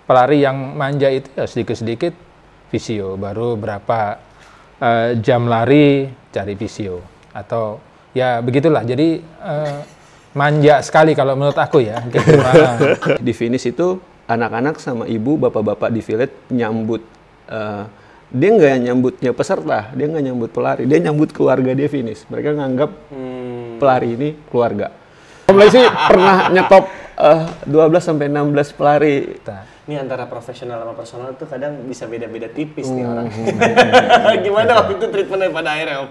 pelari yang manja itu ya sedikit-sedikit visio, baru berapa jam lari cari visio, atau ya begitulah. Jadi manja sekali kalau menurut aku ya. Di finish itu anak-anak sama ibu, bapak-bapak di village nyambut. Dia nggak nyambutnya peserta, dia nggak nyambut pelari, dia nyambut keluarga dia finish. Mereka nganggap pelari ini keluarga. Mulai sih pernah nyetop 12-16 pelari. Ini antara profesional sama personal tuh kadang bisa beda-beda tipis nih orang. Gimana waktu itu treatmentnya pada akhirnya, Om?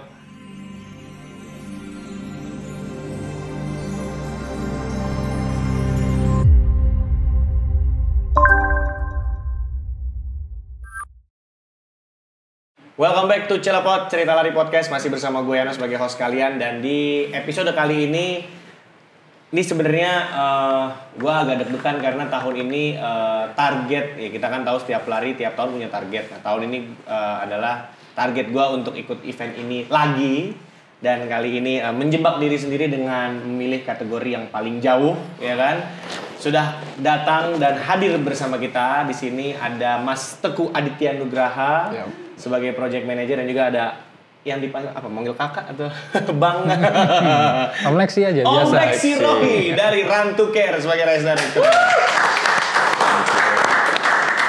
Welcome back to Cilepot, Cerita Lari Podcast. Masih bersama gue Yana sebagai host kalian. Dan di episode kali ini sebenarnya gue agak deg-degan karena tahun ini target, ya kita kan tahu setiap pelari tiap tahun punya target. Nah tahun ini adalah target gue untuk ikut event ini lagi. Dan kali ini menjebak diri sendiri dengan memilih kategori yang paling jauh, ya kan? Sudah datang dan hadir bersama kita di sini ada Mas Teguh Aditya Nugraha sebagai project manager, dan juga ada yang dipanggil apa? Manggil kakak atau bang? Om Lexi aja biasa. Om Lexi Rohi dari Run to Care sebagai race director.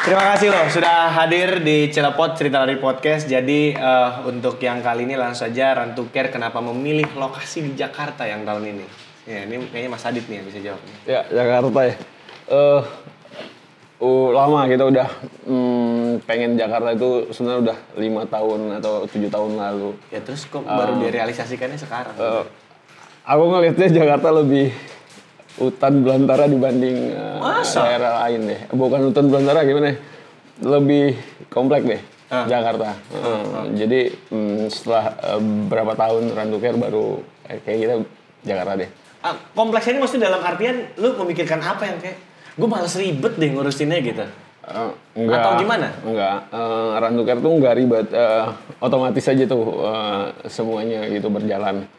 Terima kasih loh sudah hadir di Cilepot Cerita Lari Podcast. Jadi untuk yang kali ini langsung saja, Run to Care kenapa memilih lokasi di Jakarta yang tahun ini? Ya ini kayaknya Mas Adit nih yang bisa jawab. Ya Jakarta ya. Lama kita udah pengen Jakarta itu sebenarnya udah 5 tahun atau 7 tahun lalu. Ya terus kok baru direalisasikannya sekarang? Aku ngelihatnya Jakarta lebih hutan belantara dibanding daerah lain deh. Bukan hutan belantara, gimana ya? Lebih komplek deh Jakarta. Jadi setelah berapa tahun Run to Care baru kayak kita Jakarta deh. Kompleksnya ini maksudnya dalam artian lu memikirkan apa yang kayak gue males ribet deh ngurusinnya gitu? Enggak. Atau gimana? Enggak. Run to Care tuh enggak ribet. Otomatis aja tuh semuanya gitu berjalan.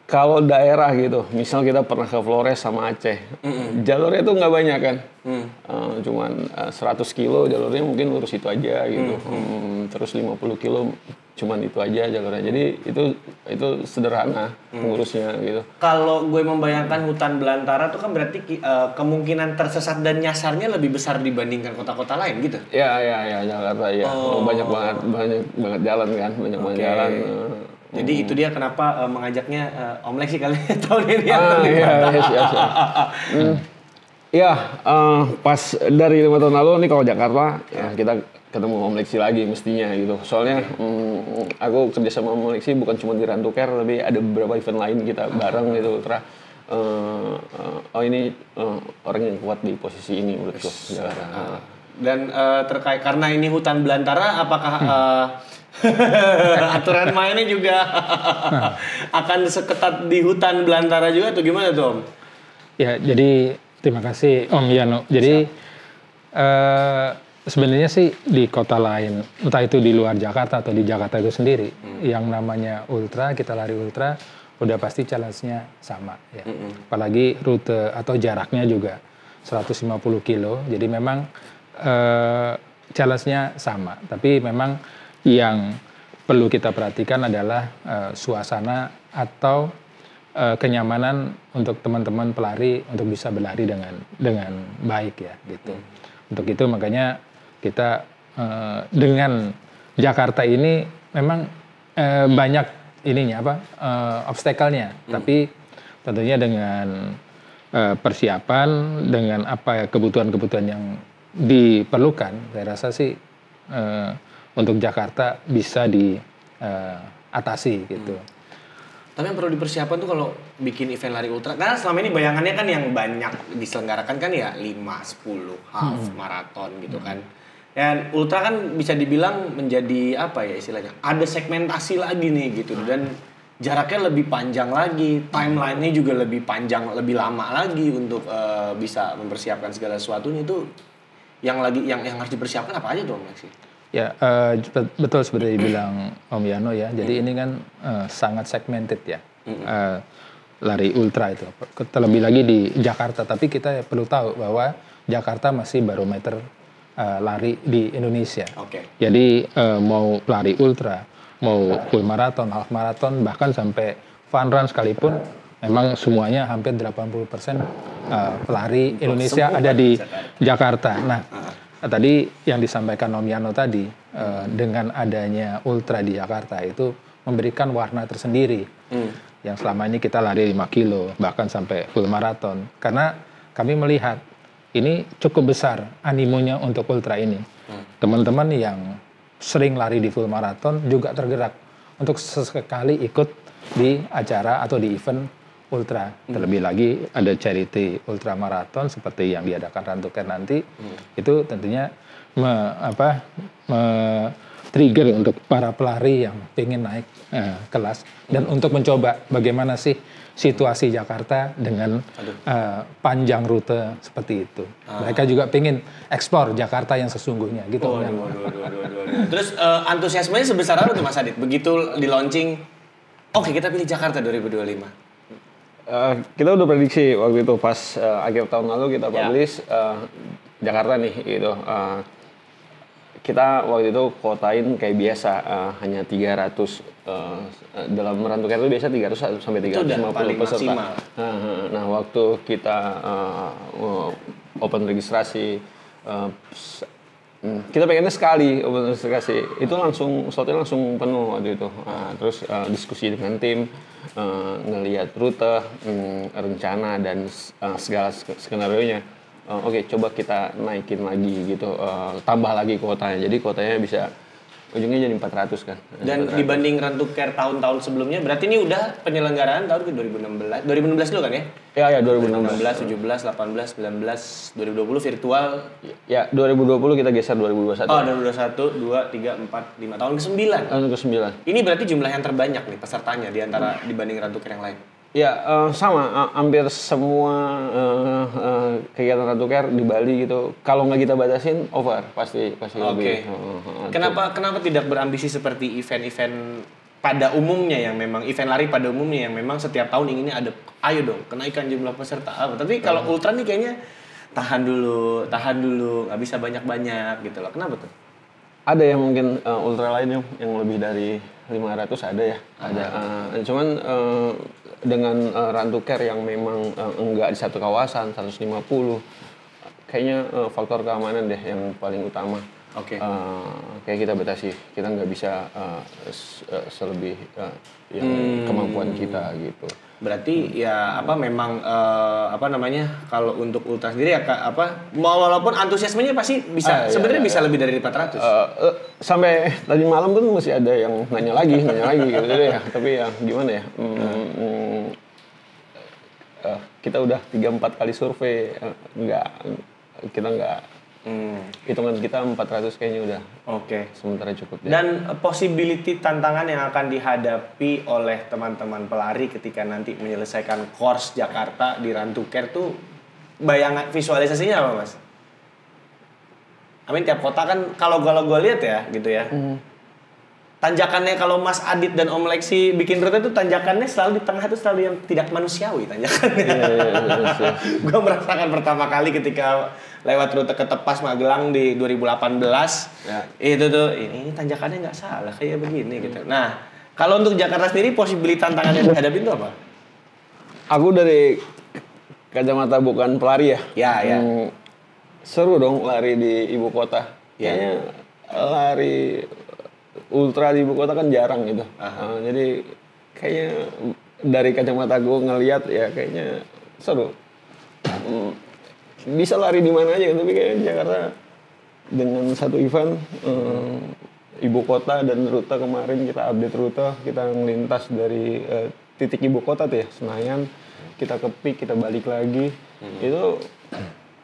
Kalau daerah gitu, misal kita pernah ke Flores sama Aceh, jalurnya tuh nggak banyak kan, cuman 100 kilo jalurnya mungkin lurus itu aja gitu, terus 50 kilo cuman itu aja jalurnya, jadi itu sederhana ngurusnya gitu. Kalau gue membayangkan hutan belantara tuh kan berarti kemungkinan tersesat dan nyasarnya lebih besar dibandingkan kota-kota lain gitu? Ya Jakarta ya, banyak banget jalan kan, banyak banget jalan. Jadi itu dia kenapa mengajaknya Om Lexi kali tahun ini yang terlibat. Pas dari 5 tahun lalu nih kalau Jakarta kita ketemu Om Lexi lagi mestinya gitu. Soalnya aku kerja sama Om Lexi bukan cuma di Run to Care, tapi ada beberapa event lain kita bareng gitu. Ini orang yang kuat di posisi ini menurutku Jakarta. Dan terkait karena ini hutan belantara, apakah aturan mainnya juga akan seketat di hutan belantara juga atau gimana tuh Om? Ya jadi terima kasih Om Yano. Jadi sebenarnya sih di kota lain, entah itu di luar Jakarta atau di Jakarta itu sendiri, yang namanya ultra, kita lari ultra, udah pasti challenge-nya sama ya. Apalagi rute atau jaraknya juga 150 kilo, jadi memang challenge-nya sama. Tapi memang yang perlu kita perhatikan adalah suasana atau kenyamanan untuk teman-teman pelari untuk bisa berlari dengan baik ya gitu. Untuk itu makanya kita dengan Jakarta ini memang banyak obstacle-nya, tapi tentunya dengan persiapan, dengan kebutuhan-kebutuhan yang diperlukan, saya rasa sih untuk Jakarta bisa diatasi gitu. Tapi yang perlu dipersiapkan tuh kalau bikin event lari ultra, karena selama ini bayangannya kan yang banyak diselenggarakan kan ya 5, 10, half, maraton gitu kan. Dan ultra kan bisa dibilang menjadi apa ya istilahnya, ada segmentasi lagi nih gitu, dan jaraknya lebih panjang lagi, timeline-nya juga lebih panjang, lebih lama lagi untuk bisa mempersiapkan segala sesuatunya. Itu yang harus dipersiapkan apa aja dong Maxi? Ya, betul seperti dibilang Om Yano ya. Jadi ini kan sangat segmented ya, lari ultra itu. Terlebih lagi di Jakarta. Tapi kita perlu tahu bahwa Jakarta masih barometer lari di Indonesia. Oke. Jadi mau lari ultra, mau full maraton, half maraton, bahkan sampai fun run sekalipun, memang semuanya hampir 80% pelari Indonesia ada di Jakarta. Nah, tadi yang disampaikan Om Yano tadi, dengan adanya ultra di Jakarta itu memberikan warna tersendiri. Yang selama ini kita lari 5 kilo, bahkan sampai full maraton. Karena kami melihat ini cukup besar animonya untuk ultra ini. Teman-teman yang sering lari di full maraton juga tergerak untuk sesekali ikut di acara atau di event ultra. Terlebih lagi ada charity ultra maraton seperti yang diadakan Rantuker nanti. Itu tentunya trigger untuk para pelari yang ingin naik kelas dan untuk mencoba bagaimana sih situasi Jakarta dengan panjang rute seperti itu. Mereka juga pengen eksplor Jakarta yang sesungguhnya gitu. Terus antusiasmenya sebesar apa tuh Mas Adit? Begitu di launching, oke kita pilih Jakarta 2025. Kita udah prediksi waktu itu pas akhir tahun lalu kita publish Jakarta nih gitu. Kita waktu itu kotain kayak biasa hanya 300 dalam Rantuker itu biasa 300 sampai 350 peserta. Nah, waktu kita open registrasi kita pengennya sekali open registrasi itu langsung slotnya langsung penuh waktu itu. Terus diskusi dengan tim, ngelihat rute, rencana dan segala skenario-nya. Oke, coba kita naikin lagi gitu, tambah lagi kuotanya. Jadi kuotanya bisa ujungnya jadi 400 kan. Dan 400. Dibanding Rantuker tahun-tahun sebelumnya, berarti ini udah penyelenggaraan tahun ke 2016 dulu kan ya? Ya 2016. 17, 18, 19, 2020 virtual. Ya 2020 kita geser 2021. Oh 2021, 2, 3, 4, 5 tahun ke-9. Tahun ke-9. Ini berarti jumlah yang terbanyak nih pesertanya di antara dibanding Rantuker yang lain. Ya sama, hampir semua kegiatan Rantuker di Bali gitu. Kalau nggak kita batasin, over pasti lebih. Kenapa tidak berambisi seperti event-event pada umumnya yang memang event lari pada umumnya yang memang setiap tahun inginnya ada, ayo dong kenaikan jumlah peserta apa. Tapi kalau ultra nih kayaknya tahan dulu, nggak bisa banyak gitu loh. Kenapa tuh? Ada yang mungkin ultra lain yang lebih dari 500 ada ya. Ada. Cuman dengan Rantuker yang memang enggak di satu kawasan 150 kayaknya faktor keamanan deh yang paling utama. Kayak kita batasi, kita nggak bisa selebih yang kemampuan kita gitu. Berarti ya memang kalau untuk ultra sendiri ya walaupun antusiasmenya pasti bisa sebenarnya bisa lebih dari 400. Sampai tadi malam pun masih ada yang nanya lagi gitu ya. Tapi ya gimana ya? Kita udah 3-4 kali survei kita nggak hitungan kita 400 kayaknya udah sementara cukup ya. Dan possibility tantangan yang akan dihadapi oleh teman-teman pelari ketika nanti menyelesaikan course Jakarta di Rantuker tuh bayangan visualisasinya apa Mas? Tiap kota kan kalau gue lihat ya gitu ya. Tanjakannya kalau Mas Adit dan Om Lexi bikin rute itu tanjakannya selalu di tengah itu selalu yang tidak manusiawi tanjakannya. Gue merasakan pertama kali ketika lewat rute ke Tepas Magelang di 2018. Itu tuh ini tanjakannya nggak salah kayak begini gitu. Nah, kalau untuk Jakarta sendiri possibility tantangan yang dihadapi itu apa? Aku dari kacamata bukan pelari ya. Ya. Seru dong lari di ibu kota. Kayaknya lari ultra di ibu kota kan jarang gitu. Jadi kayaknya dari kacamata gue ngelihat ya kayaknya seru. Bisa lari di mana aja tapi kayaknya Jakarta dengan satu event ibu kota dan rute kemarin kita update rute, kita ngelintas dari titik ibu kota tuh ya Senayan, kita ke Peak, kita balik lagi. Itu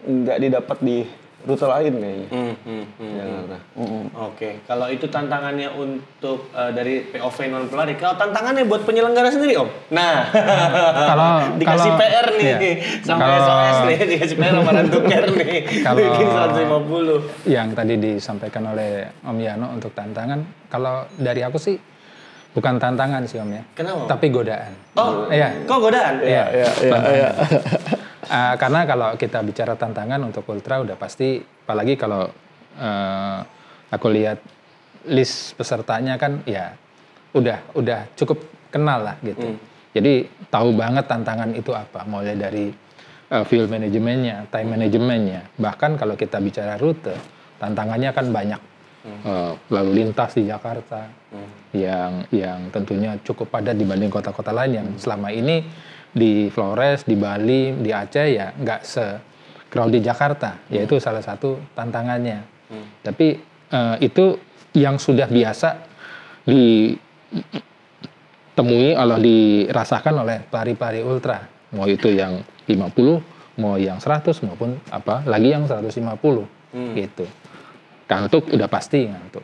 nggak didapat di rute lain kayaknya. Jakarta. Kalau itu tantangannya untuk dari POV non pelari. Kalau tantangannya buat penyelenggara sendiri Om. Nah, dikasih PR nih sampai SOS nih, dikasih PR sama Rantuker nih. Bikin 150. Yang tadi disampaikan oleh Om Yano untuk tantangan, kalau dari aku sih bukan tantangan sih Om ya. Kenapa? Tapi godaan. Kok godaan? Iya. Karena kalau kita bicara tantangan untuk ultra udah pasti, apalagi kalau aku lihat list pesertanya kan ya udah cukup kenal lah gitu. Jadi tahu banget tantangan itu apa, mulai dari fuel manajemennya, time manajemennya. Bahkan kalau kita bicara rute, tantangannya kan banyak. Lalu lintas di Jakarta yang tentunya cukup padat dibanding kota-kota lain yang selama ini di Flores, di Bali, di Aceh ya nggak se-crowded Jakarta. Yaitu salah satu tantangannya. Tapi itu yang sudah biasa ditemui atau dirasakan oleh pelari-pelari ultra, mau itu yang 50, mau yang 100 maupun apa lagi yang 150 gitu. Kantuk udah pasti ngantuk,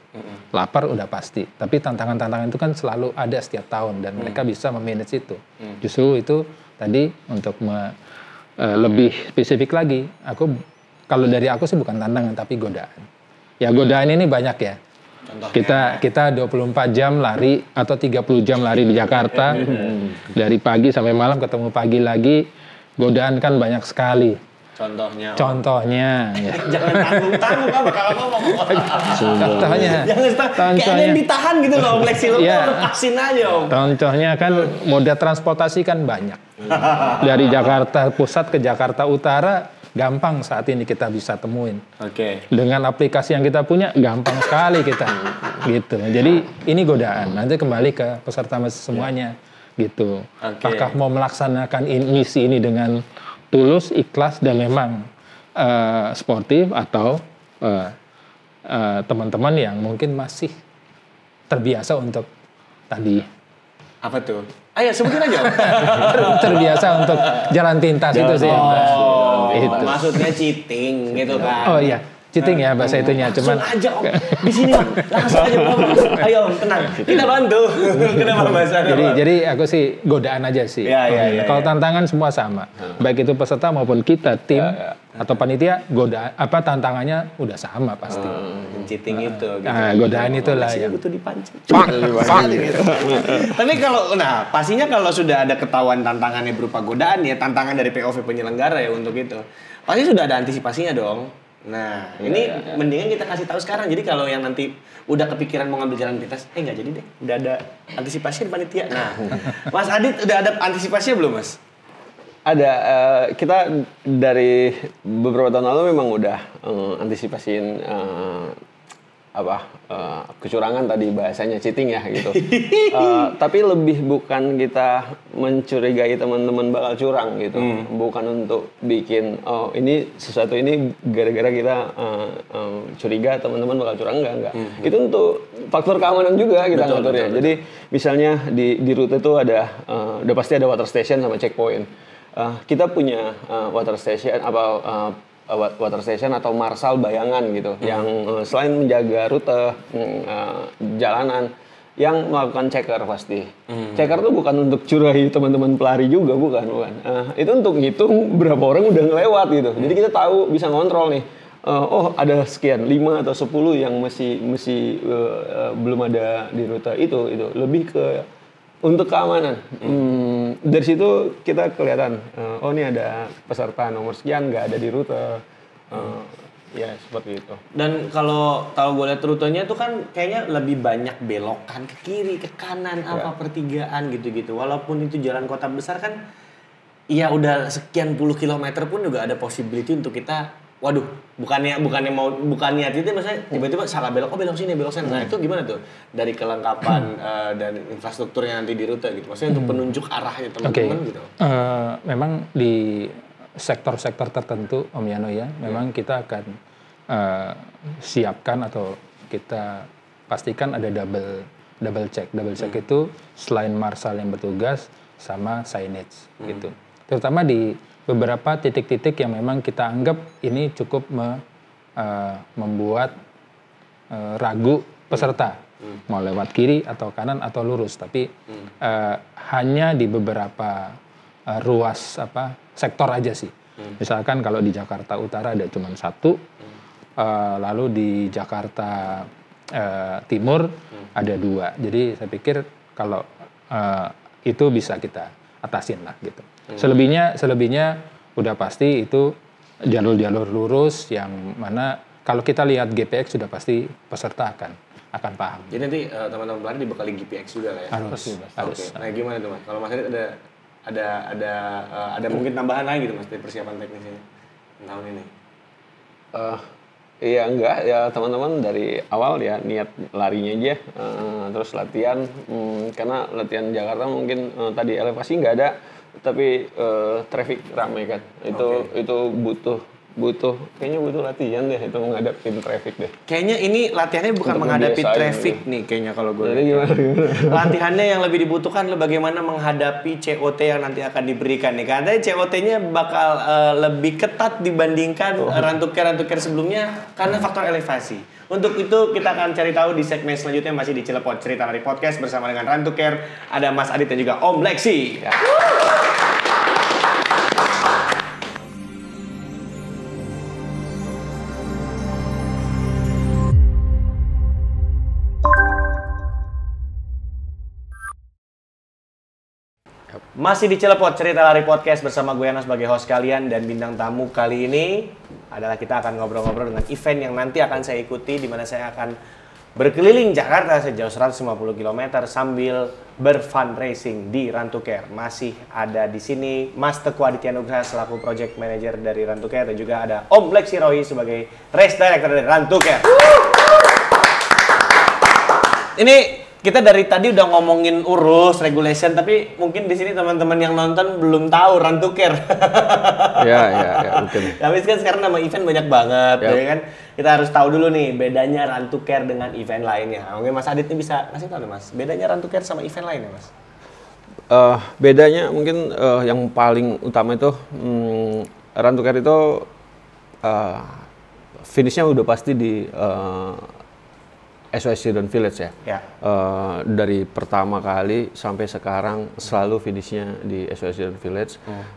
lapar udah pasti. Tapi tantangan-tantangan itu kan selalu ada setiap tahun dan mereka bisa memanage itu. Justru itu tadi untuk lebih spesifik lagi, kalau dari aku sih bukan tantangan tapi godaan. Ya godaan ini banyak ya. Kita 24 jam lari atau 30 jam lari di Jakarta. Dari pagi sampai malam ketemu pagi lagi. Godaan kan banyak sekali. Contohnya ya. Jangan tanggung-tanggung apa kalau ngomong. Contohnya. Kayak ada yang ditahan gitu loh, fleksi lo lepasin aja Om. Contohnya kan moda transportasi kan banyak. Dari Jakarta Pusat ke Jakarta Utara gampang saat ini kita bisa temuin. Dengan aplikasi yang kita punya gampang sekali kita gitu. Jadi ini godaan. Nanti kembali ke peserta semuanya gitu. Apakah mau melaksanakan misi ini dengan tulus, ikhlas dan memang sportif atau teman-teman yang mungkin masih terbiasa untuk tadi. Apa tuh? Ayo sebutin aja. Terbiasa untuk jalan pintas itu sih. Itu. Maksudnya cheating gitu kan. Oh iya, cheating ya bahasa itunya. Cuman langsung aja Om. Di sini Om. Langsung aja Om. Ayo Om, tenang. Kita bantu. Kenapa bahasa? Jadi aku sih godaan aja sih. Kalau tantangan semua sama. Baik itu peserta maupun kita tim atau panitia, godaan tantangannya udah sama pasti. Cheating itu gitu. Godaan itulah yang butuh dipancing. Tapi kalau pastinya kalau sudah ada ketahuan tantangannya berupa godaan ya, tantangan dari POV penyelenggara ya untuk itu. Pasti sudah ada antisipasinya dong. Nah, ini mendingan kita kasih tahu sekarang. Jadi kalau yang nanti udah kepikiran mau ngambil jalan pintas, nggak jadi deh. Udah ada antisipasi di panitia. Nah, Mas Adit udah ada antisipasinya belum, Mas? Ada. Kita dari beberapa tahun lalu memang udah antisipasiin kecurangan tadi bahasanya cheating ya gitu. Tapi lebih bukan kita mencurigai teman-teman bakal curang gitu. Bukan untuk bikin ini sesuatu ini gara-gara kita curiga teman-teman bakal curang enggak. Itu untuk faktor keamanan juga kita ngaturnya. Jadi misalnya di rute itu ada udah pasti ada water station sama checkpoint. Kita punya water station atau marshal bayangan gitu yang selain menjaga rute jalanan yang melakukan checker pasti. Checker tuh bukan untuk curahi teman-teman pelari juga bukan. Itu untuk ngitung berapa orang udah ngelewat gitu. Jadi kita tahu bisa ngontrol nih. Ada sekian 5 atau 10 yang masih belum ada di rute itu lebih ke untuk keamanan. Dari situ kita kelihatan, ini ada peserta nomor sekian nggak ada di rute. Ya seperti itu. Dan kalau gue lihat rutenya itu kan kayaknya lebih banyak belokan ke kiri, ke kanan, pertigaan gitu-gitu. Walaupun itu jalan kota besar kan, ya udah sekian puluh kilometer pun juga ada possibility untuk kita. Waduh, bukannya niat itu maksudnya tiba-tiba salah belok sini belok sana. Nah itu gimana tuh dari kelengkapan dan infrastrukturnya nanti di rute gitu. Maksudnya untuk penunjuk arahnya teman-teman gitu. Memang di sektor-sektor tertentu Om Yano ya, memang kita akan siapkan atau kita pastikan ada double check. Double check itu selain marshal yang bertugas sama signage gitu. Terutama di beberapa titik-titik yang memang kita anggap ini cukup membuat ragu peserta mau lewat kiri atau kanan atau lurus, tapi hanya di beberapa ruas sektor aja sih. Misalkan kalau di Jakarta Utara ada cuma satu, lalu di Jakarta Timur ada 2. Jadi saya pikir kalau itu bisa kita atasin lah gitu. Selebihnya udah pasti itu jalur-jalur lurus yang mana kalau kita lihat GPX sudah pasti peserta akan paham. Jadi nanti teman-teman pelari dibekali GPX juga lah ya? Harus. Oke. Nah gimana tuh Mas? Kalau Mas Adit ada mungkin tambahan lagi gitu Mas dari persiapan teknisnya tahun ini? Iya enggak, ya teman-teman dari awal ya niat larinya aja, terus latihan, karena latihan Jakarta mungkin tadi elevasi nggak ada, tapi traffic ramai kan, itu butuh kayaknya butuh latihan deh itu menghadapin traffic deh. Kayaknya ini latihannya bukan Untuk menghadapi ngebiasain traffic gitu. nih kayaknya kalau gue Jadi gimana? latihannya yang lebih dibutuhkan adalah bagaimana menghadapi COT yang nanti akan diberikan nih. Karena COT-nya bakal lebih ketat dibandingkan rantuker sebelumnya karena faktor elevasi. Untuk itu kita akan cari tahu di segmen selanjutnya masih di Cilepot Cerita Lari Podcast bersama dengan Rantuker, ada Mas Adit dan juga Om Lexi. Ya. Masih di Cilepot Cerita Lari Podcast bersama gue Yana sebagai host kalian, dan bintang tamu kali ini adalah kita akan ngobrol-ngobrol dengan event yang nanti akan saya ikuti, di mana saya akan berkeliling Jakarta sejauh 150 km sambil berfundraising di Rantuker. Masih ada di sini Mas Teguh Aditya Nugraha selaku project manager dari Rantuker, dan juga ada Om Lexi Roy sebagai race director dari Rantuker. Ini kita dari tadi udah ngomongin urus regulation, tapi mungkin di sini teman-teman yang nonton belum tahu Rantuker. Ya, mungkin. Tapi kan sekarang nama event banyak banget, ya kan? Kita harus tahu dulu nih bedanya Rantuker dengan event lainnya. Mungkin Mas Adit ini bisa kasih tahu nih Mas, bedanya Rantuker sama event lainnya Mas? Bedanya mungkin yang paling utama itu Rantuker itu finishnya udah pasti di SOS Student Village ya. Dari pertama kali sampai sekarang selalu finishnya di SOS Student Village.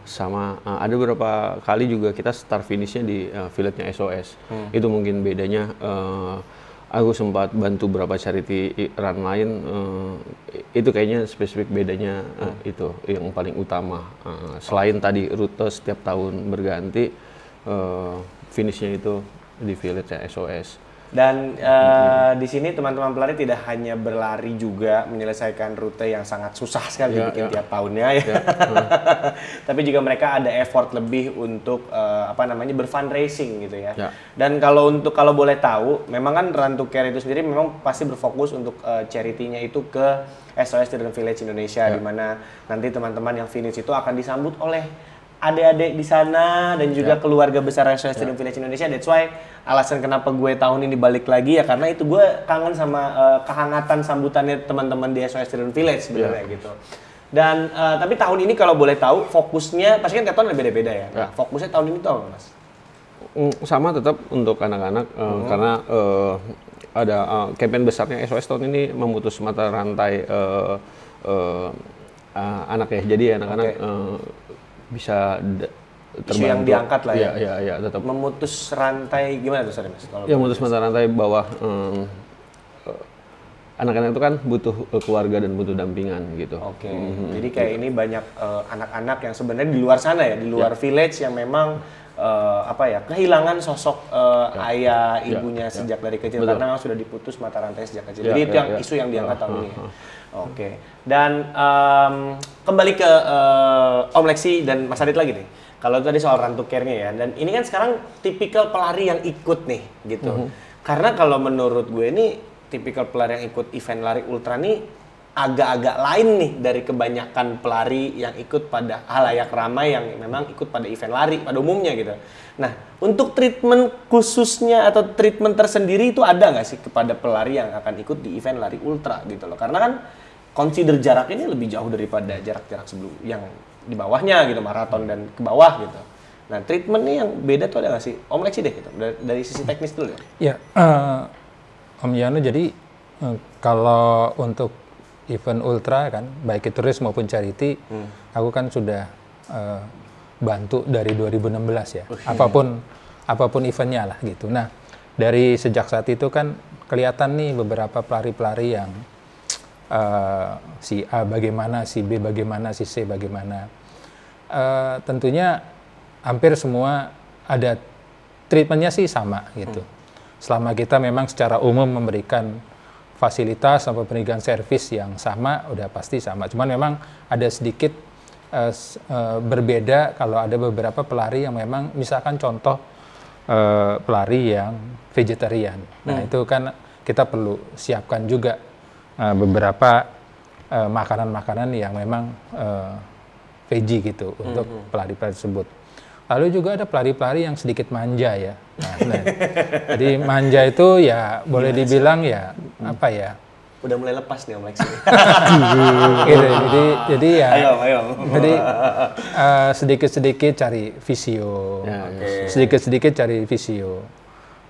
Sama ada beberapa kali juga kita start finishnya di village-nya SOS. Itu mungkin bedanya. Aku sempat bantu beberapa charity run lain. Itu kayaknya spesifik bedanya itu yang paling utama. Selain tadi rute setiap tahun berganti, finishnya itu di village-nya SOS. Dan di sini teman-teman pelari tidak hanya berlari, juga menyelesaikan rute yang sangat susah sekali dibikin tiap tahunnya ya. Tapi juga mereka ada effort lebih untuk berfundraising gitu ya. Dan kalau boleh tahu, memang kan Rantuker itu sendiri memang pasti berfokus untuk charity-nya itu ke SOS Student Village Indonesia, di mana nanti teman-teman yang finish itu akan disambut oleh adik-adik di sana dan juga keluarga besar SOS Student Village Indonesia. That's why alasan kenapa gue tahun ini balik lagi ya, karena itu gue kangen sama kehangatan sambutannya teman-teman di SOS Student Village sebenarnya gitu. Dan tapi tahun ini kalau boleh tahu fokusnya pasti kan tiap tahun beda-beda ya. Nah, fokusnya tahun ini tuh apa Mas? Sama tetap untuk anak-anak karena ada campaign besarnya SOS tahun ini memutus mata rantai anak ya. Jadi anak-anak bisa terbantu. Isu yang diangkat lah ya. Iya, tetap. Memutus rantai gimana tuh, sorry Mas? Ya, memutus mata rantai bahwa anak-anak itu kan butuh keluarga dan butuh dampingan gitu. Oke. Jadi kayak ini banyak anak-anak yang sebenarnya di luar sana ya, di luar village yang memang kehilangan sosok ayah ibunya sejak dari kecil. Betul. Karena memang sudah diputus mata rantai sejak kecil. Jadi itu yang isu yang diangkat tahun ini. Oke. Dan kembali ke Om Lexi dan Mas Adit lagi nih. Kalau tadi soal Rantukernya ya, dan ini kan sekarang tipikal pelari yang ikut nih gitu. Karena kalau menurut gue ini tipikal pelari yang ikut event lari ultra nih agak-agak lain nih dari kebanyakan pelari yang ikut pada halayak ramai yang memang ikut pada event lari pada umumnya gitu. Nah, untuk treatment khususnya atau treatment tersendiri itu ada nggak sih kepada pelari yang akan ikut di event lari ultra gitu loh? Karena kan consider jarak ini lebih jauh daripada jarak-jarak sebelum yang di bawahnya gitu, maraton dan ke bawah gitu. Nah, treatmentnya yang beda tuh ada nggak sih? Om Lexi deh gitu, dari sisi teknis dulu ya. Ya, Om Yano, jadi kalau untuk event ultra kan, baik itu race maupun charity, aku kan sudah bantu dari 2016 ya. Apapun eventnya lah gitu. Nah, dari sejak saat itu kan kelihatan nih beberapa pelari-pelari yang si A bagaimana, si B bagaimana, si C bagaimana. Tentunya hampir semua ada treatmentnya sih sama gitu. Selama kita memang secara umum memberikan fasilitas atau pendidikan servis yang sama, udah pasti sama. Cuman memang ada sedikit berbeda kalau ada beberapa pelari yang memang, misalkan contoh pelari yang vegetarian. Nah itu kan kita perlu siapkan juga beberapa makanan-makanan yang memang veggie gitu untuk pelari-pelari tersebut. Lalu juga ada pelari-pelari yang sedikit manja ya. Nah, jadi manja itu ya boleh dibilang ya apa ya? Udah mulai lepas nih Om Lex. Gitu. Jadi ya. Ayo. Jadi sedikit-sedikit cari visio. Sedikit-sedikit cari visio.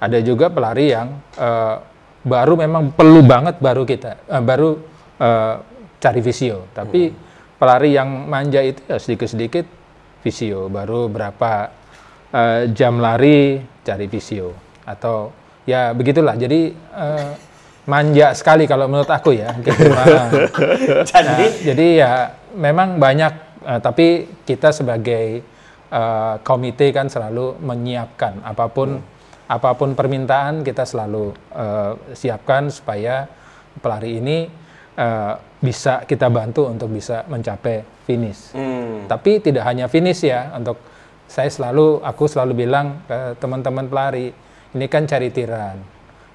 Ada juga pelari yang baru memang perlu banget baru cari visio. Tapi pelari yang manja itu ya sedikit-sedikit visio, baru berapa jam lari cari visio, atau ya begitulah. Jadi manja sekali kalau menurut aku ya. Gitu. Jadi ya memang banyak, tapi kita sebagai komite kan selalu menyiapkan apapun permintaan, kita selalu siapkan supaya pelari ini bisa kita bantu untuk bisa mencapai finish. Tapi tidak hanya finish ya, aku selalu bilang ke teman-teman pelari, ini kan charity run.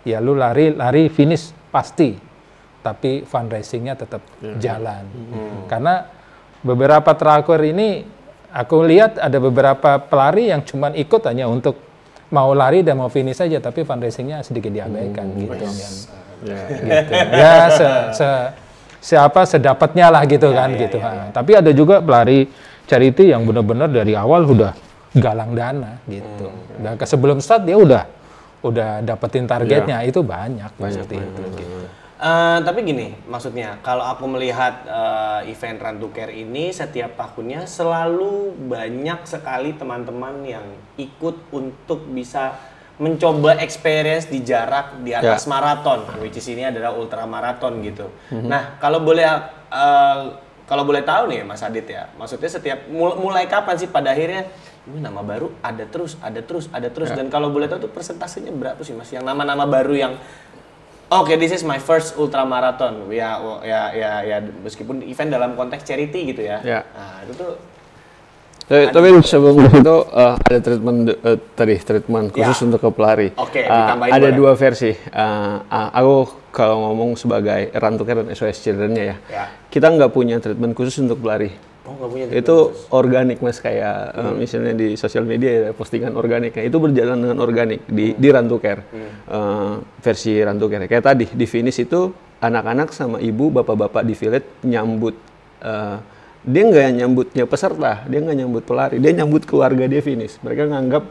Ya lu lari finish pasti, tapi fundraisingnya tetap jalan. Karena beberapa terakhir ini aku lihat ada beberapa pelari yang cuman ikut hanya untuk mau lari dan mau finish saja, tapi fundraisingnya sedikit diabaikan gitu kan. Gitu. Ya sedapatnya lah gitu kan gitu. Tapi ada juga pelari charity yang benar-benar dari awal udah galang dana gitu. Dan sebelum start dia udah dapetin targetnya, itu banyak seperti itu. Gitu. Tapi gini, maksudnya kalau aku melihat event Run to Care ini setiap tahunnya selalu banyak sekali teman-teman yang ikut untuk bisa mencoba experience di jarak di atas maraton, which is ini adalah ultramaraton gitu. Nah, kalau boleh tahu nih Mas Adit ya, maksudnya setiap mulai kapan sih pada akhirnya ini nama baru ada terus, dan kalau boleh tahu tuh persentasenya berapa sih Mas yang nama-nama baru yang oke, this is my first ultramarathon. Ya meskipun event dalam konteks charity gitu ya. Nah, itu tuh tapi sebelum itu ada treatment khusus untuk ke pelari. Ada dua versi. Aku kalau ngomong sebagai Run to Care dan SOS Children-nya ya. Kita nggak punya treatment khusus untuk pelari. Nggak punya itu organik Mas, kayak misalnya di sosial media ya, postingan organik. Itu berjalan dengan organik di Run to Care. Versi Run to Care. Kayak tadi di finish itu anak-anak sama ibu, bapak-bapak di village nyambut. Dia nggak nyambutnya peserta, dia nggak nyambut pelari, dia nyambut keluarga dia finish. Mereka nganggap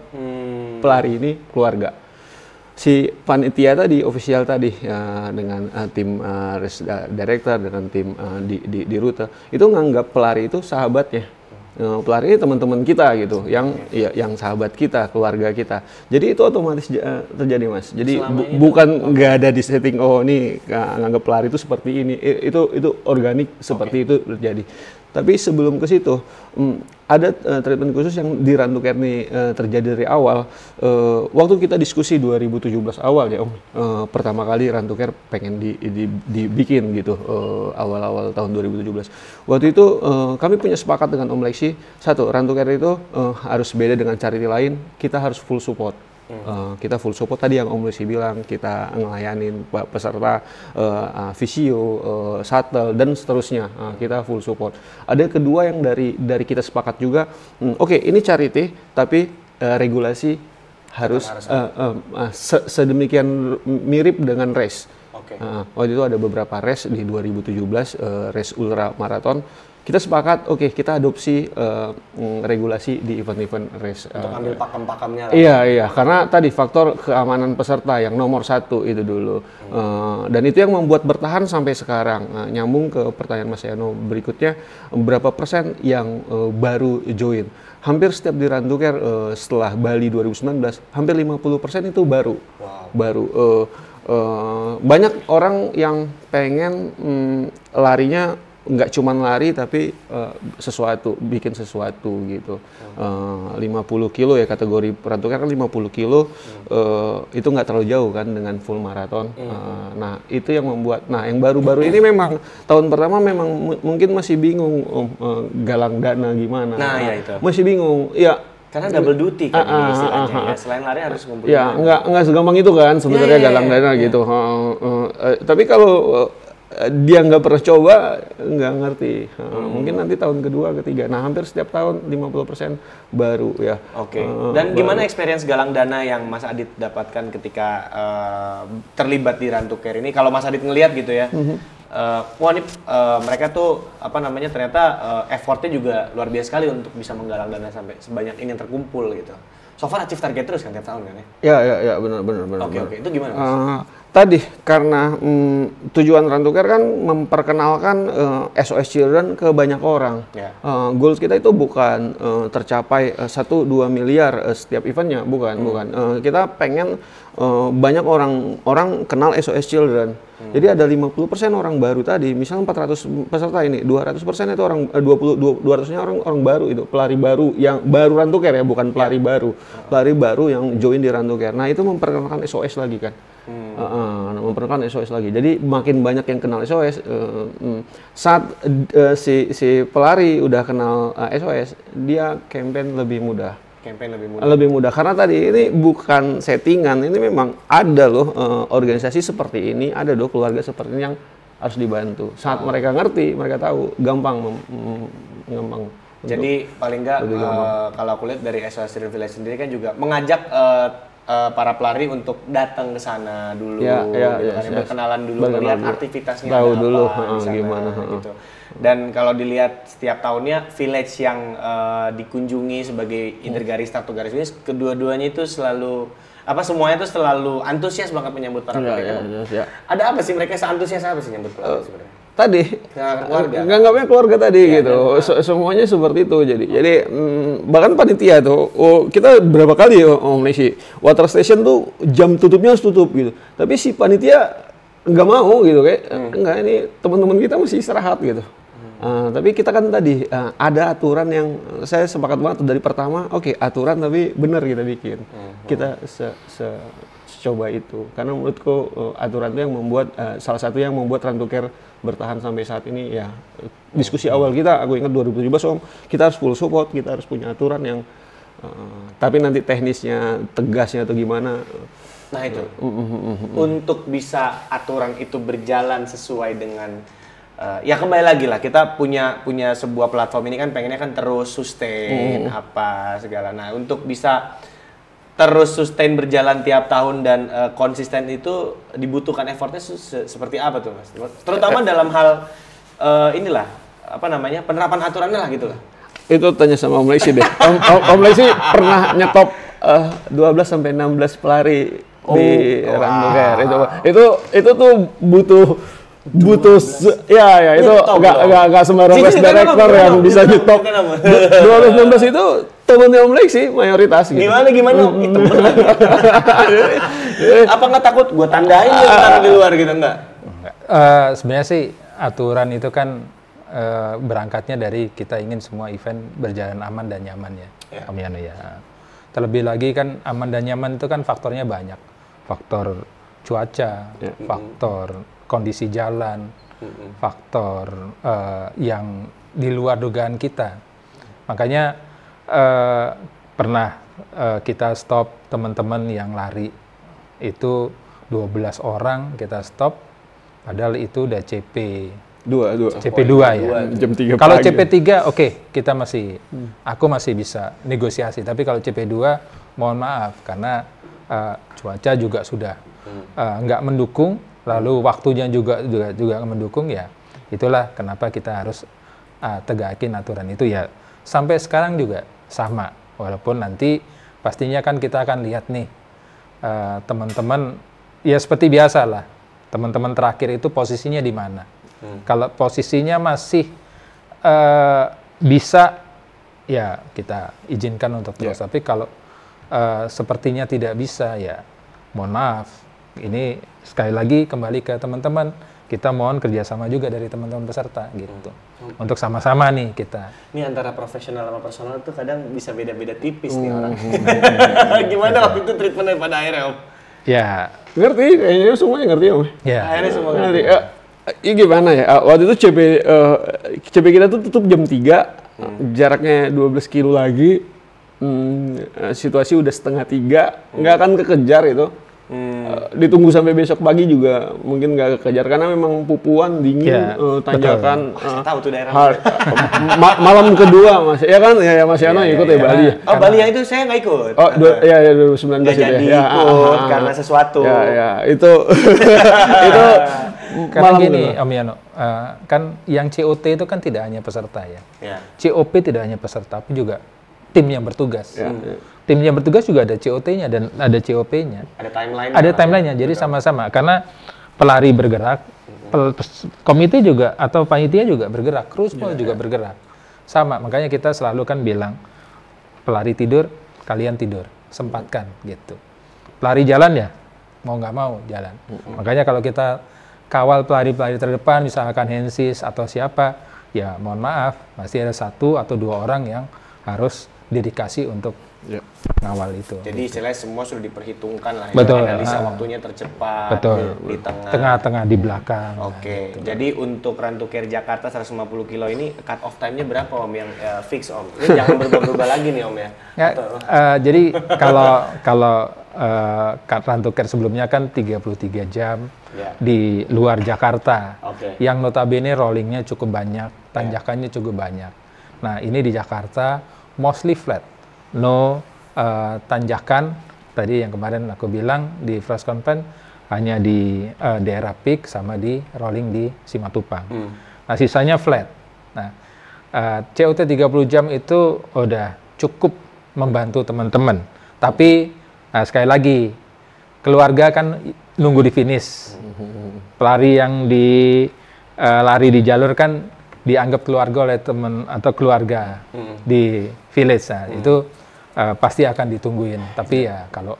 pelari ini keluarga. Si panitia tadi, official tadi dengan tim race director, dengan tim di rute, itu nganggap pelari itu sahabatnya. Pelari ini teman-teman kita gitu, yang sahabat kita, keluarga kita. Jadi itu otomatis terjadi Mas. Jadi bukan nggak ada di setting, oh nih nganggap pelari itu seperti ini. Itu organik seperti itu terjadi. Tapi sebelum ke situ, ada treatment khusus yang di Run to Care ini terjadi dari awal. Waktu kita diskusi 2017 awal ya Om, pertama kali Run to Care pengen dibikin gitu, awal-awal tahun 2017. Waktu itu kami punya sepakat dengan Om Lexi, satu, Run to Care itu harus beda dengan charity lain, kita harus full support. Kita full support tadi yang Om Lucy bilang, kita ngelayanin peserta visio, shuttle dan seterusnya, kita full support. Ada kedua yang dari kita sepakat juga, oke, ini charity tapi regulasi harus sedemikian mirip dengan race. Waktu itu ada beberapa race di 2017, race ultra marathon. Kita sepakat, oke, kita adopsi regulasi di event-event race. Untuk ambil pakem-pakemnya lah. Iya, karena tadi faktor keamanan peserta yang nomor satu itu dulu. Dan itu yang membuat bertahan sampai sekarang. Nyambung ke pertanyaan Mas Yano berikutnya, berapa persen yang baru join? Hampir setiap di Run to Care setelah Bali 2019, hampir 50% itu baru. Baru. Banyak orang yang pengen larinya nggak cuman lari tapi bikin sesuatu gitu. 50 kilo ya kategori perantukar kan 50 kilo itu nggak terlalu jauh kan dengan full maraton. Nah itu yang membuat, yang baru-baru ini memang tahun pertama memang mungkin masih bingung galang dana gimana. Nah ya itu. Masih bingung, ya. Karena double duty kan ini istilahnya ya. Selain lari harus ngumpulin. Ya nggak segampang itu kan sebenarnya galang dana gitu. Tapi kalau dia nggak pernah coba, nggak ngerti. Mungkin nanti tahun kedua, ketiga. Nah, hampir setiap tahun 50% baru ya. Oke. Dan gimana experience galang dana yang Mas Adit dapatkan ketika terlibat di Run to Care ini? Kalau Mas Adit ngelihat gitu ya, wah ini mereka tuh ternyata effortnya juga luar biasa sekali untuk bisa menggalang dana sampai sebanyak ini yang terkumpul gitu. So far achieve target terus kan tiap tahun kan ya? Ya benar. Oke. Itu gimana Mas? Tadi karena tujuan Run to Care kan memperkenalkan SOS Children ke banyak orang. Goals kita itu bukan tercapai 1-2 miliar setiap eventnya, bukan. Kita pengen banyak orang kenal SOS Children. Jadi ada 50% orang baru tadi, misalnya 400 peserta ini, 200% itu orang 200-nya orang baru itu, pelari baru yang baru Run to Care ya, bukan pelari baru. Pelari baru yang join di Run to Care. Nah, itu memperkenalkan SOS lagi kan. Memperkenalkan SOS lagi. Jadi makin banyak yang kenal SOS. Saat si pelari udah kenal SOS, dia campaign lebih mudah. Lebih mudah karena tadi ini bukan settingan, ini memang ada loh organisasi seperti ini, ada loh keluarga seperti ini yang harus dibantu. Saat mereka ngerti, mereka tahu, gampang. Jadi paling nggak kalau aku lihat dari SOS Children Village sendiri kan juga mengajak para pelari untuk datang ke sana dulu, berkenalan dulu, melihat aktivitasnya tahu ada dulu apa di sana, gimana gitu. Dan kalau dilihat setiap tahunnya village yang dikunjungi sebagai intergaris atau garis finish, kedua-duanya itu selalu semuanya itu selalu antusias banget menyambut para pelari. Ada apa sih mereka seantusias apa sih menyambut pelari sebenarnya? Tadi nganggapnya keluarga tadi gitu. Semuanya seperti itu. Jadi bahkan panitia tuh kita berapa kali Om Nesi water station tuh jam tutupnya harus tutup gitu. Tapi si panitia nggak mau gitu kayak enggak, ini teman-teman kita masih istirahat gitu. Tapi kita kan tadi ada aturan yang saya sepakat banget dari pertama. Aturan tapi benar kita bikin. Kita coba itu karena menurutku aturan itu yang membuat salah satu yang membuat Run to Care bertahan sampai saat ini ya. Diskusi awal kita, aku ingat 2017 Om, kita harus full support, kita harus punya aturan yang tapi nanti teknisnya, tegasnya atau gimana. Nah itu, untuk bisa aturan itu berjalan sesuai dengan ya kembali lagi lah, kita punya sebuah platform ini kan pengennya kan terus sustain apa segala. Nah untuk bisa terus sustain berjalan tiap tahun dan konsisten itu dibutuhkan effortnya seperti apa tuh Mas? Terutama dalam hal penerapan aturannya lah gitu lah. Itu tanya sama Om Lesi deh. Om Lesi pernah nyetop 12 sampai 16 pelari di Run to Care. Itu tuh butuh itu nggak sembarang race director yang bisa nyetop. 12-16 itu temennya Om Lesi mayoritas gitu. Gimana? Apa nggak takut gue tandain ya di luar gitu enggak? Sebenarnya sih aturan itu kan berangkatnya dari kita ingin semua event berjalan aman dan nyaman ya. Amin ya. Terlebih lagi kan aman dan nyaman itu kan faktornya banyak. Faktor cuaca, faktor kondisi jalan, faktor yang di luar dugaan kita. Makanya pernah kita stop teman-teman yang lari itu 12 orang kita stop, padahal itu udah CP2 ya. Jam 3 kalau CP3 kita masih aku masih bisa negosiasi, tapi kalau CP2 mohon maaf karena cuaca juga sudah nggak mendukung, lalu waktunya juga mendukung ya. Itulah kenapa kita harus tegakin aturan itu ya. Sampai sekarang juga sama, walaupun nanti pastinya kan kita akan lihat nih teman-teman ya seperti biasa lah, teman-teman terakhir itu posisinya di mana. Kalau posisinya masih bisa ya kita izinkan untuk terus, tapi kalau sepertinya tidak bisa ya mohon maaf. Ini sekali lagi kembali ke teman-teman, kita mohon kerjasama juga dari teman-teman peserta gitu. Untuk sama-sama nih kita. Ini antara profesional sama personal tuh kadang bisa beda-beda tipis nih orang. Gimana waktu itu treatmentnya pada akhirnya Om? Ya. Ngerti, kayaknya semuanya ngerti Om. Ya. Akhirnya semua Ngerti. Ini gimana ya? Waktu itu CP kita tuh tutup jam 3, jaraknya 12 kilo lagi. Situasi udah 2:30, nggak akan kekejar itu. Ditunggu sampai besok pagi juga mungkin nggak kekejar karena memang pupuan dingin, tanjakan. Saya tahu tuh daerah. Malam kedua Mas, ya kan ya Mas Yano ikut ya Bali. Oh Bali yang itu saya nggak ikut. Oh ya 2019 nggak itu jadi ya. ikut karena sesuatu. Ya itu itu Karena malam gini kedua. Om Yano, kan yang COT itu kan tidak hanya peserta ya. Ya. COP tidak hanya peserta, tapi juga tim yang bertugas. Ya. Tim yang bertugas juga ada COT-nya dan ada COP-nya. Ada timeline. Ada timeline-nya, jadi sama-sama. Karena pelari bergerak, komite juga atau panitia juga bergerak, kruspol juga bergerak. Sama, makanya kita selalu kan bilang, pelari tidur, kalian tidur, sempatkan gitu. Pelari jalan ya, mau nggak mau jalan. Makanya kalau kita kawal pelari-pelari terdepan, misalkan Hensis atau siapa, ya mohon maaf, masih ada 1 atau 2 orang yang harus dedikasi untuk ngawal itu. Jadi istilahnya semua sudah diperhitungkan lah. Betul. Analisa waktunya tercepat. Betul. Di tengah. Tengah-tengah di belakang. Oke. Jadi untuk Run to Care Jakarta 150 kilo ini cut off time-nya berapa Om yang fix Om? Ini jangan berubah-ubah lagi nih Om ya. Ya, jadi kalau Run to Care sebelumnya kan 33 jam di luar Jakarta. Yang notabene rollingnya cukup banyak, tanjakannya cukup banyak. Nah ini di Jakarta mostly flat. No tanjakan, tadi yang kemarin aku bilang di press conference hanya di daerah peak sama di rolling di Simatupang. Nah sisanya flat. Nah COT 30 jam itu udah cukup membantu teman-teman. Tapi sekali lagi keluarga kan nunggu di finish. Pelari yang lari di jalur kan dianggap keluarga oleh teman atau keluarga di village. Nah, itu pasti akan ditungguin. Tapi ya kalau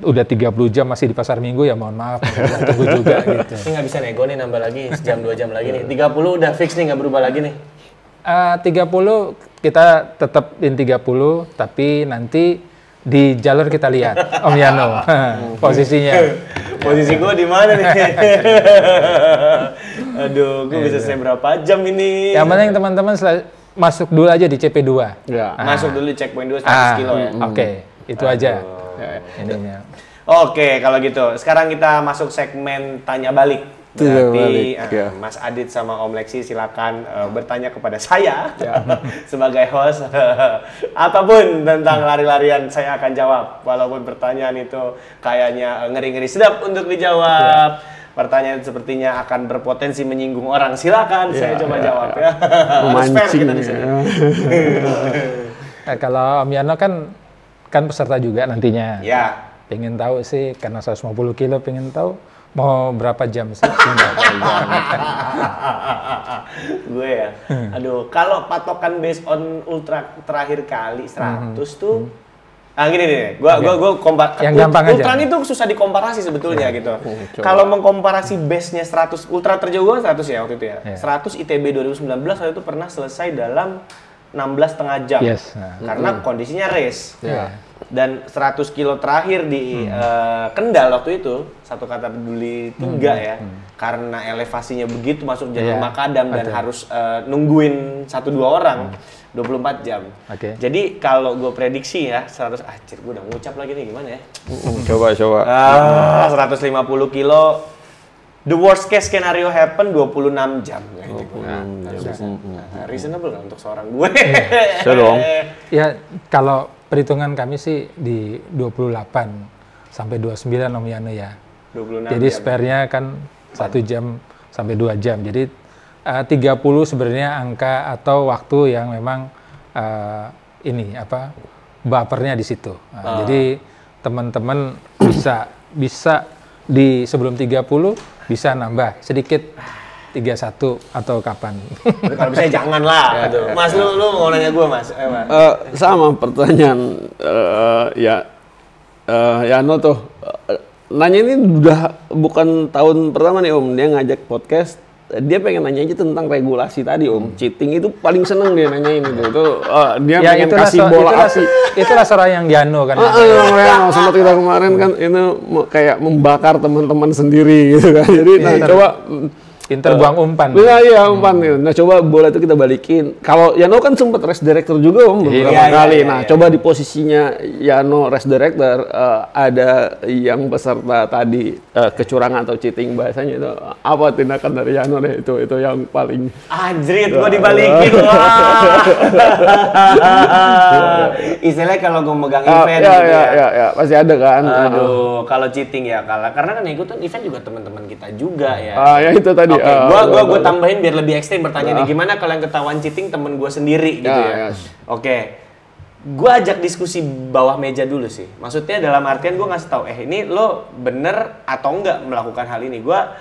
udah 30 jam masih di pasar minggu ya mohon maaf, tunggu juga gitu. Ini nggak bisa nego nih nambah lagi, sejam 2 jam lagi nih. 30 udah fix nih, nggak berubah lagi nih. 30 kita tetap in 30, tapi nanti di jalur kita lihat Om Yano posisinya. Posisi gue di mana nih? Aduh, gue bisa selesai berapa jam ini? Yang penting teman-teman masuk dulu aja di CP2. Ya. Masuk dulu di checkpoint 2 100 kilo ya. Oke, itu aja. Ininya. Oke, kalau gitu. Sekarang kita masuk segmen tanya balik. Berarti Mas Adit sama Om Lexi silakan bertanya kepada saya sebagai host apapun tentang lari-larian saya akan jawab. Walaupun pertanyaan itu kayaknya ngeri-ngeri sedap untuk dijawab. Pertanyaan sepertinya akan berpotensi menyinggung orang. Silakan saya coba jawab ya. Memancing. Kalau Om Yano kan peserta juga nantinya. Ya. Pengen tahu sih karena 150 kilo pengen tahu mau berapa jam sih? Gue ya. Aduh, kalau patokan based on ultra terakhir kali 100 tuh gini nih, gua kompar. Yang gampang aja. Ultra itu susah dikomparasi sebetulnya gitu. Kalau mengkomparasi base-nya 100, ultra terjauh gua 100 ya waktu itu ya. 100 ITB 2019 waktu itu pernah selesai dalam 16,5 jam. Karena kondisinya race. Dan 100 kilo terakhir di Kendal waktu itu, satu kata peduli 3 ya. Karena elevasinya begitu masuk jalur makadam dan harus nungguin 1-2 orang. 24 jam. Jadi kalau gue prediksi ya 100, gue udah ngucap lagi nih gimana ya? Coba. 150 kilo, the worst case scenario happen 26 jam. Reasonable nggak untuk seorang gue? Bisa dong. Ya kalau perhitungan kami sih di 28 sampai 29 Om Yano ya. 26 jadi spare-nya kan 1 jam sampai 2 jam. Jadi 30 sebenarnya angka atau waktu yang memang bapernya di situ. Jadi teman-teman bisa di sebelum 30 bisa nambah sedikit 31 atau kapan. Kalau bisa jangan lah. Mas lu mau nanya gue Mas? Sama pertanyaan Yano tuh nanya ini udah bukan tahun pertama nih Om, dia ngajak podcast. Dia pengen nanya aja tentang regulasi tadi Om. Cheating itu paling seneng dia nanya ini tuh. Dia Ya, pengen kasih bola api. Itulah seorang yang Yano kan. Sempat kita kemarin kan ini kayak membakar teman-teman sendiri gitu kan. Jadi coba Inter buang umpan. Iya, umpan. Nah, coba bola itu kita balikin. Kalau Yano kan sempat race director juga Om beberapa kali. Nah, coba di posisinya Yano race director, ada yang peserta tadi kecurangan atau cheating, bahasanya itu apa tindakan dari Yano deh, itu yang paling anjrit gua dibalikin. Istilahnya kalau gua megang event gitu ya, pasti ada kan. Aduh, kalau cheating ya kalah. Karena kan ikutan event juga teman-teman kita juga ya. Ya itu tadi. Oke, gua tambahin biar lebih ekstrim pertanyaan nih. Gimana kalau yang ketahuan cheating temen gua sendiri gitu ya? Oke. Gua ajak diskusi bawah meja dulu sih. Maksudnya dalam artian gua ngasih tahu, ini lo bener atau enggak melakukan hal ini. Gua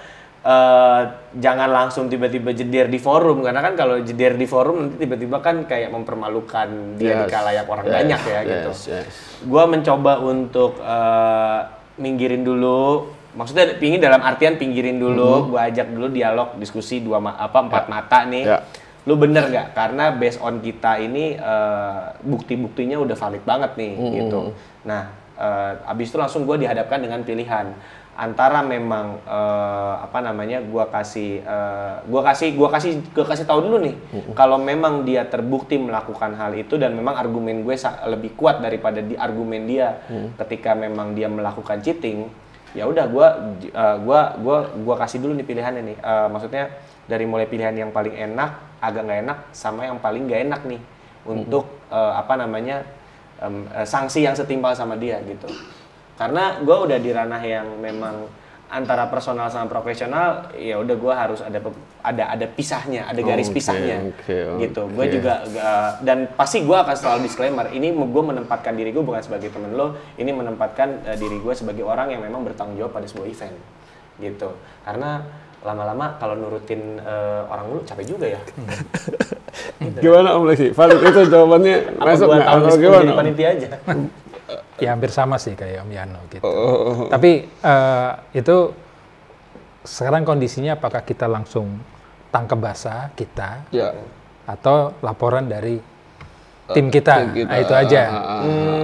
jangan langsung tiba-tiba jeder di forum, karena kan kalau jeder di forum nanti tiba-tiba kan kayak mempermalukan dia di kalayak orang banyak ya gitu. Gua mencoba untuk minggirin dulu. Maksudnya pingin dalam artian pinggirin dulu, gua ajak dulu dialog, diskusi empat mata nih. Lu bener nggak? Karena based on kita ini bukti-buktinya udah valid banget nih gitu. Nah, abis itu langsung gua dihadapkan dengan pilihan antara memang gua kasih tahu dulu nih kalau memang dia terbukti melakukan hal itu dan memang argumen gue lebih kuat daripada argumen dia ketika memang dia melakukan cheating. Ya udah gua kasih dulu nih pilihannya nih, maksudnya dari mulai pilihan yang paling enak, agak nggak enak, sama yang paling nggak enak nih untuk sanksi yang setimpal sama dia gitu. Karena gua udah di ranah yang memang antara personal sama profesional, ya udah gue harus ada pisahnya, ada garis pisahnya, gitu. Gue juga dan pasti gue akan selalu disclaimer. Ini gue menempatkan diri gue bukan sebagai temen lo, ini menempatkan diri gue sebagai orang yang memang bertanggung jawab pada sebuah event, gitu. Karena lama-lama kalau nurutin orang dulu capek juga ya. Gitu. Gimana Om Lexi? Valid itu jawabannya? Masuk nggak? Atau gimana? Panitia aja. Ya hampir sama sih kayak Om Yano gitu. Tapi itu sekarang kondisinya apakah kita langsung tangkap basah kita atau laporan dari tim kita. Nah, itu aja.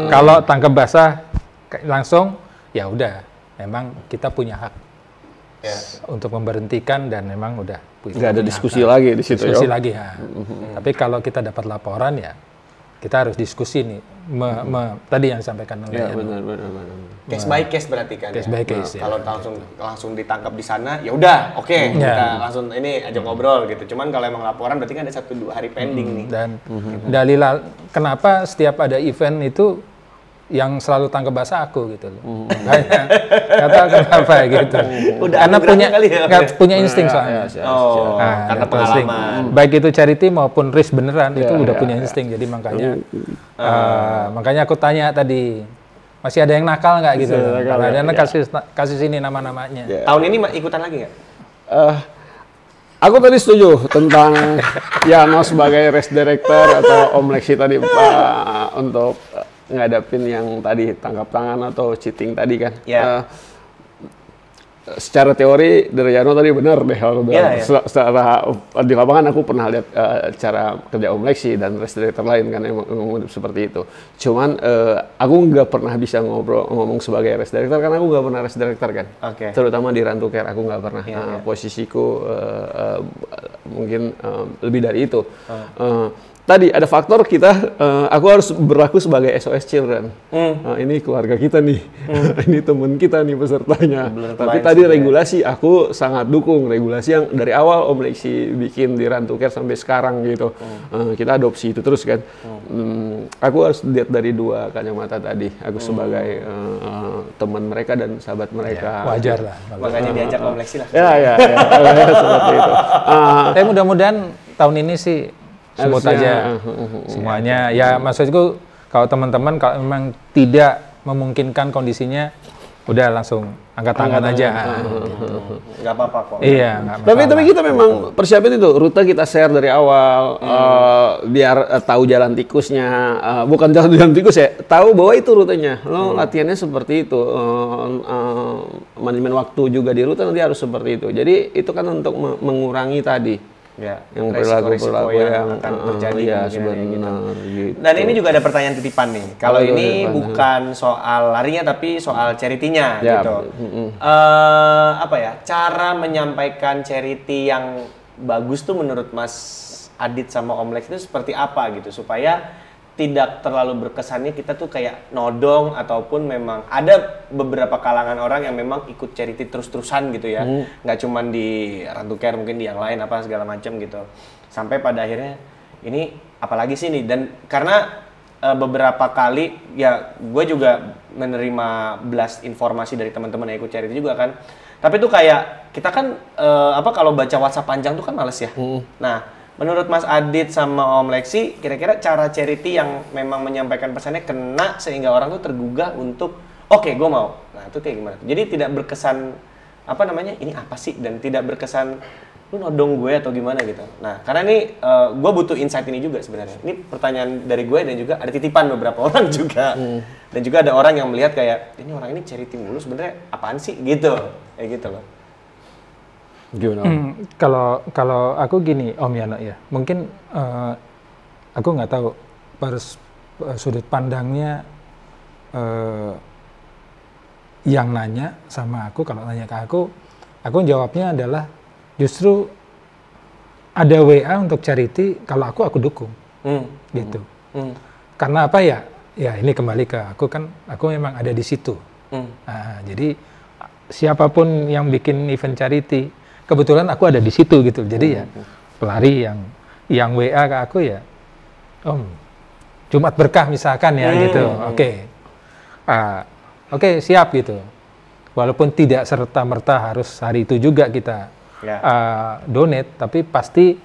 Kalau tangkap basah langsung ya udah, memang kita punya hak untuk memberhentikan dan memang udah. Nggak ada diskusi lagi di situ. Diskusi lagi ya. Tapi kalau kita dapat laporan ya kita harus diskusi nih, tadi yang disampaikan oleh benar. Case by case berarti kan. Case by case. Kalau langsung ditangkap di sana, ya udah, oke, kita langsung ini ajak ngobrol gitu. Cuman kalau emang laporan berarti kan ada 1-2 hari pending nih. Dan dalil kenapa setiap ada event itu yang selalu tangkap basah aku gitu loh. Kata kenapa gitu. Karena punya insting soalnya. Karena pengalaman. Baik itu charity maupun risk beneran itu udah punya insting. Jadi makanya aku tanya tadi, masih ada yang nakal nggak gitu? Karena kasih sini nama-namanya. Tahun ini ikutan lagi nggak? Aku tadi setuju tentang Yano sebagai race director atau Om Lexi tadi untuk ngadapin yang tadi tangkap tangan atau cheating tadi kan. Secara teori dari Yano tadi benar deh kalau secara di lapangan aku pernah lihat cara kerja Om Lexi dan race director lain kan emang seperti itu. Cuman aku nggak pernah bisa ngomong sebagai race director karena aku nggak pernah race director kan. Terutama di Run to Care aku nggak pernah. Posisiku mungkin lebih dari itu. Tadi ada faktor aku harus berlaku sebagai SOS Children. Ini keluarga kita nih, ini teman kita nih pesertanya. Tapi tadi regulasi aku sangat dukung, regulasi yang dari awal Om Lexi bikin di Run to Care sampai sekarang gitu. Kita adopsi itu terus kan. Aku harus lihat dari dua kacamata tadi. Aku sebagai teman mereka dan sahabat mereka. Wajar lah. Makanya diajak Om Lexi lah. Ya, seperti itu. Tapi mudah-mudahan tahun ini sih sebut aja semuanya. Ya maksudku kalau teman-teman kalau memang tidak memungkinkan kondisinya, udah langsung angkat tangan aja. Nggak apa-apa kok. Iya, nggak masalah. Tapi kita memang persiapin itu, rute kita share dari awal, biar tahu jalan tikusnya, bukan jalan tikus ya, tahu bahwa itu rutenya. Lo latihannya seperti itu, manajemen waktu juga di rute nanti harus seperti itu. Jadi itu kan untuk mengurangi tadi. Ya, Yang resiko-resiko yang akan terjadi iya, kemungkinan sebenarnya gitu. Dan ini juga ada pertanyaan titipan nih. Kalau Aduh, ini gimana? bukan soal larinya tapi soal charity-nya Ya, gitu. Apa ya? Cara menyampaikan charity yang bagus tuh menurut Mas Adit sama Om Lex itu seperti apa gitu supaya tidak terlalu berkesannya kita tuh kayak nodong ataupun memang ada beberapa kalangan orang yang memang ikut charity terus-terusan gitu ya, nggak cuman di Run to Care, mungkin di yang lain apa segala macam gitu, sampai pada akhirnya ini apalagi sih nih. Dan karena beberapa kali ya gue juga menerima blast informasi dari teman-teman yang ikut charity juga kan, tapi tuh kayak kita kan kalau baca WhatsApp panjang tuh kan males ya. Nah, menurut Mas Adit sama Om Lexi, kira-kira cara charity yang memang menyampaikan pesannya kena sehingga orang tuh tergugah untuk oke, gue mau. Nah, itu kayak gimana? Jadi tidak berkesan ini apa sih, dan tidak berkesan lu nodong gue atau gimana gitu. Nah, karena ini gue butuh insight ini juga sebenarnya. Ini pertanyaan dari gue dan juga ada titipan beberapa orang juga. Dan juga ada orang yang melihat kayak ini orang ini charity mulu, sebenarnya apaan sih gitu. Kayak gitu loh. Gimana? Kalau aku gini Om Yana ya, mungkin aku nggak tahu sudut pandangnya yang nanya sama aku. Kalau nanya ke aku jawabnya adalah justru ada WA untuk charity, kalau aku dukung gitu. Karena apa ya? Ya ini kembali ke aku kan, aku memang ada di situ. Nah, jadi siapapun yang bikin event charity, kebetulan aku ada di situ gitu. Jadi ya pelari yang WA ke aku ya, Om, Jumat berkah misalkan ya gitu. Oke, siap gitu. Walaupun tidak serta-merta harus hari itu juga kita donate, tapi pasti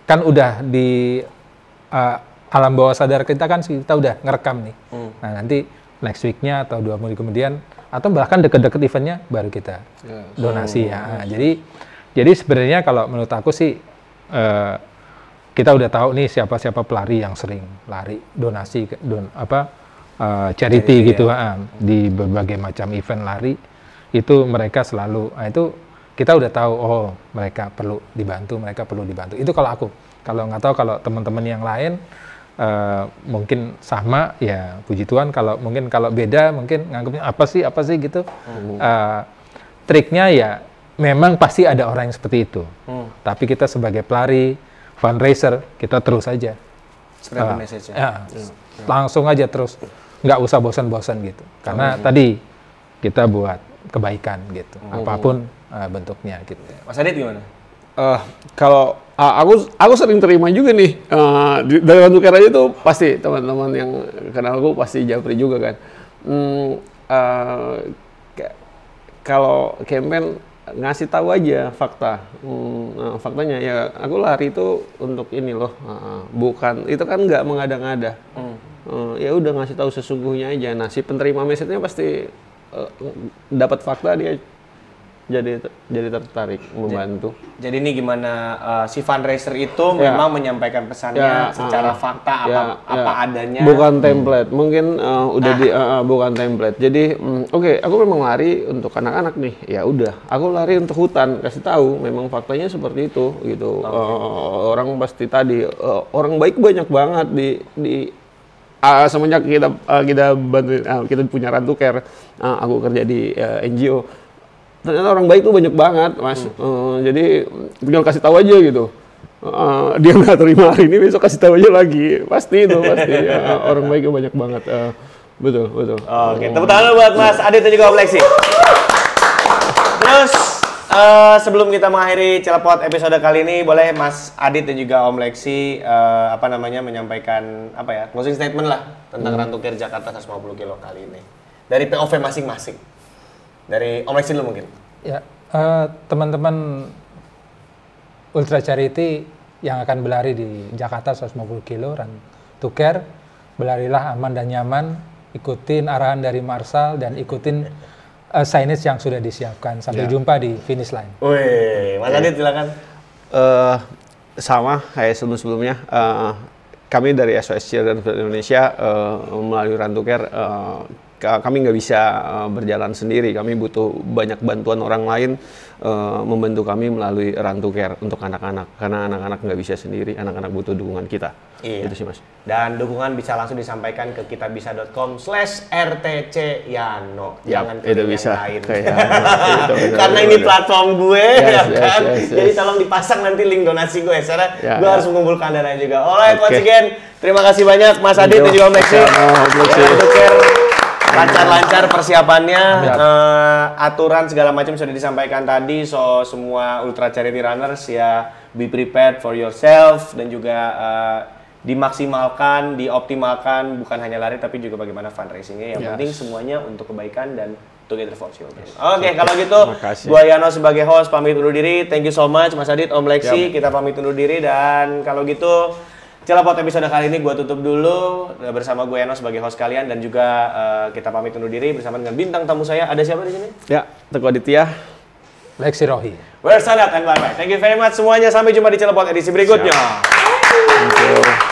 kan udah di alam bawah sadar kita kan kita udah ngerekam nih. Nah, nanti next week-nya atau 2 minggu kemudian atau bahkan deket-deket eventnya baru kita donasi ya. Jadi sebenarnya kalau menurut aku sih kita udah tahu nih siapa-siapa pelari yang sering lari donasi charity gitu di berbagai macam event lari, itu mereka selalu itu kita udah tahu mereka perlu dibantu. Itu kalau aku. Kalau nggak tahu kalau teman-teman yang lain mungkin sama ya puji Tuhan, kalau beda mungkin nganggapnya apa sih gitu. Triknya ya memang pasti ada orang yang seperti itu. Tapi kita sebagai pelari, fundraiser, kita terus aja. Spread the message ya. Langsung aja terus. Nggak usah bosan-bosan gitu. Karena tadi kita buat kebaikan gitu. Apapun bentuknya gitu. Mas Adit gimana? Kalau aku sering terima juga nih dari Run to Care aja tuh pasti teman-teman yang kenal aku pasti japri juga kan. Kalau campaign ngasih tahu aja fakta, faktanya ya aku lari itu untuk ini loh, bukan itu kan nggak mengada-ngada. Ya udah ngasih tahu sesungguhnya aja. Nah, si penerima message-nya pasti dapat fakta, dia jadi tertarik membantu. Jadi ini gimana si fundraiser itu memang menyampaikan pesannya secara fakta apa adanya. Bukan template, mungkin bukan template. Jadi oke, aku memang lari untuk anak-anak nih. Ya udah, aku lari untuk hutan. Kasih tahu, memang faktanya seperti itu gitu. Orang pasti tadi orang baik banyak banget di semenjak kita bantu, kita punya Run to Care, aku kerja di NGO. Ternyata orang baik tuh banyak banget, Mas. Jadi tinggal kasih tahu aja gitu. Dia nggak terima hari ini, besok kasih tahu aja lagi. Pasti itu, pasti. Orang baiknya banyak banget. Betul. Oke, tepuk tangan buat Mas Adit dan juga Om Lexi. Terus sebelum kita mengakhiri Cilepot episode kali ini, boleh Mas Adit dan juga Om Lexi menyampaikan closing statement lah tentang Run to Care Jakarta 150 kilo kali ini dari POV masing-masing. Dari Om Lexi dulu mungkin. Ya, teman-teman Ultra Charity yang akan berlari di Jakarta 150 kilo Run to Care, berlarilah aman dan nyaman, ikutin arahan dari Marshall dan ikutin signage yang sudah disiapkan. Sampai jumpa di finish line. Wih, Mas Adit silakan. Sama kayak sebelum-sebelumnya, kami dari SOS Children Indonesia melalui Run to Care, kami nggak bisa berjalan sendiri. Kami butuh banyak bantuan orang lain membantu kami melalui Run to Care untuk anak-anak. Karena anak-anak nggak bisa sendiri, anak-anak butuh dukungan kita. Iya. Itu sih Mas. Dan dukungan bisa langsung disampaikan ke kitabisa.com/rtcyano. Jangan itu pilih bisa. yang lain. Karena ini platform gue, Yes, ya kan? yes. Jadi tolong dipasang nanti link donasi gue. Karena Ya, gue ya. harus mengumpulkan dana juga. Alright, Oke. once again, terima kasih banyak Mas Adit dan juga Om Lexi. Lancar-lancar persiapannya, aturan segala macam sudah disampaikan tadi. So semua ultra charity runners ya, be prepared for yourself dan juga dimaksimalkan, dioptimalkan, bukan hanya lari tapi juga bagaimana fundraisingnya. Yang penting semuanya untuk kebaikan dan together for children. Oke, kalau gitu, gua Yano sebagai host pamit undur diri. Thank you so much Mas Adit, Om Lexi. Kita pamit undur diri dan kalau gitu Celapot episode kali ini gua tutup dulu bersama gue Yano sebagai host kalian dan juga kita pamit undur diri bersama dengan bintang tamu saya. Ada siapa di sini? Ya, Teguh Aditya. Lexi Rohi. We're Sadat and bye-bye. Thank you very much semuanya. Sampai jumpa di Celapot edisi berikutnya. Thank you.